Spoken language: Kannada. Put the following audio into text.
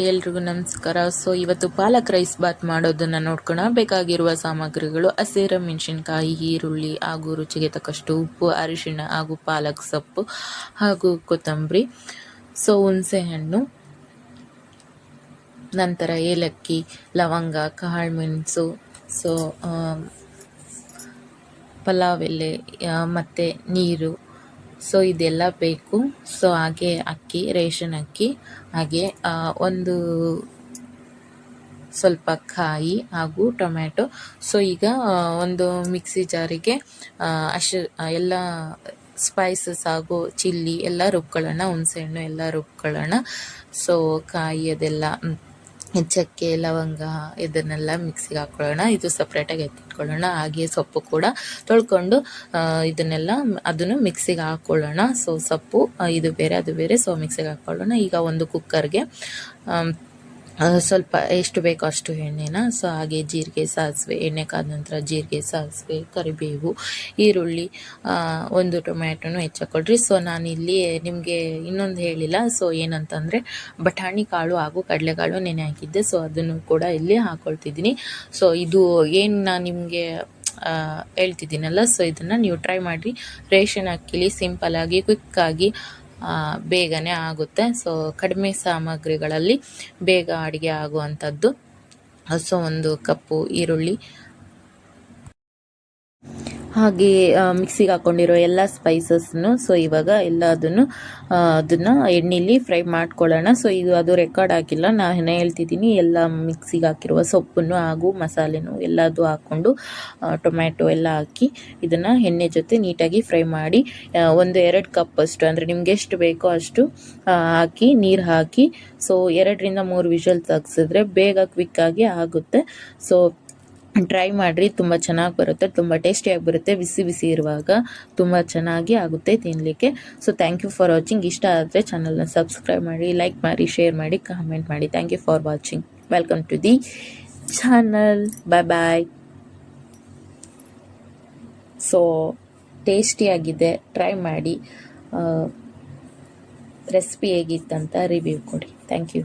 ಎಲ್ರಿಗೂ ನಮಸ್ಕಾರ. ಸೊ ಇವತ್ತು ಪಾಲಕ್ ರೈಸ್ ಬಾತ್ ಮಾಡೋದನ್ನು ನೋಡ್ಕೋಣ. ಬೇಕಾಗಿರುವ ಸಾಮಗ್ರಿಗಳು: ಹಸಿರು ಮೆಣಸಿನಕಾಯಿ, ಈರುಳ್ಳಿ ಹಾಗೂ ರುಚಿಗೆ ತಕ್ಕಷ್ಟು ಉಪ್ಪು, ಅರಿಶಿಣ ಹಾಗೂ ಪಾಲಕ್ ಸೊಪ್ಪು ಹಾಗೂ ಕೊತ್ತಂಬರಿ, ಸೊ ಹುಣಸೆ ಹಣ್ಣು, ನಂತರ ಏಲಕ್ಕಿ, ಲವಂಗ, ಕಾಳುಮೆಣಸು, ಸೊ ಪಲಾವ್ ಎಲೆ ಮತ್ತು ನೀರು. ಸೊ ಇದೆಲ್ಲ ಬೇಕು. ಸೊ ಹಾಗೆ ಅಕ್ಕಿ, ರೇಷನ್ ಅಕ್ಕಿ, ಹಾಗೆ ಒಂದು ಸ್ವಲ್ಪ ಕಾಯಿ ಹಾಗೂ ಟೊಮ್ಯಾಟೊ. ಸೊ ಈಗ ಒಂದು ಮಿಕ್ಸಿ ಜಾರಿಗೆ ಎಲ್ಲ ಸ್ಪೈಸಸ್ ಹಾಗೂ ಚಿಲ್ಲಿ ಎಲ್ಲ ರುಬ್ಕೊಳ್ಳೋಣ, ಹುಣಸೆಹಣ್ಣು ಎಲ್ಲ ರುಬ್ಕೊಳ್ಳೋಣ. ಸೊ ಕಾಯಿ ಅದೆಲ್ಲ, ಚಕ್ಕೆ, ಲವಂಗ ಇದನ್ನೆಲ್ಲ ಮಿಕ್ಸಿಗೆ ಹಾಕ್ಕೊಳ್ಳೋಣ. ಇದು ಸಪ್ರೇಟಾಗಿ ಎತ್ತಿಟ್ಕೊಳ್ಳೋಣ. ಹಾಗೆ ಸೊಪ್ಪು ಕೂಡ ತೊಳ್ಕೊಂಡು ಅದನ್ನು ಮಿಕ್ಸಿಗೆ ಹಾಕ್ಕೊಳ್ಳೋಣ. ಸೊ ಸೊಪ್ಪು ಇದು ಬೇರೆ ಅದು ಬೇರೆ, ಸೊ ಮಿಕ್ಸಿಗೆ ಹಾಕ್ಕೊಳ್ಳೋಣ. ಈಗ ಒಂದು ಕುಕ್ಕರ್ಗೆ ಸ್ವಲ್ಪ ಎಷ್ಟು ಬೇಕೋ ಅಷ್ಟು ಎಣ್ಣೆನ, ಸೊ ಹಾಗೆ ಜೀರಿಗೆ, ಸಾಸಿವೆ, ಎಣ್ಣೆ ಕಾದ ನಂತರ ಜೀರಿಗೆ, ಸಾಸಿವೆ, ಕರಿಬೇವು, ಈರುಳ್ಳಿ, ಒಂದು ಟೊಮ್ಯಾಟೊನು ಹೆಚ್ಚಾಕೊಳ್ರಿ. ಸೊ ನಾನಿಲ್ಲಿ ನಿಮಗೆ ಇನ್ನೊಂದು ಹೇಳಿಲ್ಲ. ಸೊ ಏನಂತಂದರೆ ಬಟಾಣಿ ಕಾಳು ಹಾಗೂ ಕಡಲೆಕಾಳು ನೆನೆ ಹಾಕಿದ್ದೆ. ಸೊ ಅದನ್ನು ಕೂಡ ಇಲ್ಲಿ ಹಾಕ್ಕೊಳ್ತಿದ್ದೀನಿ. ಸೊ ಇದು ಏನು ನಾನು ನಿಮಗೆ ಹೇಳ್ತಿದ್ದೀನಲ್ಲ, ಸೊ ಇದನ್ನು ನೀವು ಟ್ರೈ ಮಾಡಿರಿ. ರೇಷನ್ ಅಕ್ಕಿಲಿ ಸಿಂಪಲ್ಲಾಗಿ ಕ್ವಿಕ್ಕಾಗಿ ಬೇಗನೆ ಆಗುತ್ತೆ. ಸೊ ಕಡಿಮೆ ಸಾಮಗ್ರಿಗಳಲ್ಲಿ ಬೇಗ ಅಡುಗೆ ಆಗುವಂಥದ್ದು. ಸೊ ಒಂದು ಕಪ್ಪು ಈರುಳ್ಳಿ, ಹಾಗೆ ಮಿಕ್ಸಿಗೆ ಹಾಕ್ಕೊಂಡಿರೋ ಎಲ್ಲ ಸ್ಪೈಸಸ್ನು, ಸೊ ಇವಾಗ ಅದನ್ನು ಎಣ್ಣೆಲಿ ಫ್ರೈ ಮಾಡ್ಕೊಳ್ಳೋಣ. ಸೊ ಇದು ಅದು ರೆಕಾರ್ಡ್ ಆಗಿಲ್ಲ, ನಾನು ಹೇಳ್ತಿದ್ದೀನಿ. ಎಲ್ಲ ಮಿಕ್ಸಿಗೆ ಹಾಕಿರುವ ಸೊಪ್ಪನ್ನು ಹಾಗೂ ಮಸಾಲೆನೂ ಎಲ್ಲದು ಹಾಕ್ಕೊಂಡು ಟೊಮ್ಯಾಟೊ ಎಲ್ಲ ಹಾಕಿ ಇದನ್ನು ಎಣ್ಣೆ ಜೊತೆ ನೀಟಾಗಿ ಫ್ರೈ ಮಾಡಿ 1-2 ಕಪ್ ಅಷ್ಟು, ಅಂದರೆ ನಿಮ್ಗೆ ಎಷ್ಟು ಬೇಕೋ ಅಷ್ಟು ಹಾಕಿ ನೀರು ಹಾಕಿ, ಸೊ 2-3 ವಿಷಲ್ ತೆಗ್ಸಿದ್ರೆ ಬೇಗ ಕ್ವಿಕ್ಕಾಗಿ ಆಗುತ್ತೆ. ಸೊ ಟ್ರೈ ಮಾಡಿರಿ, ತುಂಬ ಚೆನ್ನಾಗಿ ಬರುತ್ತೆ, ತುಂಬ ಟೇಸ್ಟಿಯಾಗಿ ಬರುತ್ತೆ. ಬಿಸಿ ಬಿಸಿ ಇರುವಾಗ ತುಂಬ ಚೆನ್ನಾಗಿ ಆಗುತ್ತೆ ತಿನ್ನಲಿಕ್ಕೆ. So thank you for watching. ಇಷ್ಟ ಆದರೆ ಚಾನಲ್ನ ಸಬ್ಸ್ಕ್ರೈಬ್ ಮಾಡಿ, ಲೈಕ್ ಮಾಡಿ, ಶೇರ್ ಮಾಡಿ, ಕಾಮೆಂಟ್ ಮಾಡಿ. Thank you for watching. Welcome to the channel. Bye. So ಟೇಸ್ಟಿಯಾಗಿದೆ, ಟ್ರೈ ಮಾಡಿ. ರೆಸಿಪಿ ಹೇಗಿತ್ತಂತ ರಿವ್ಯೂ ಕೊಡಿ. Thank you.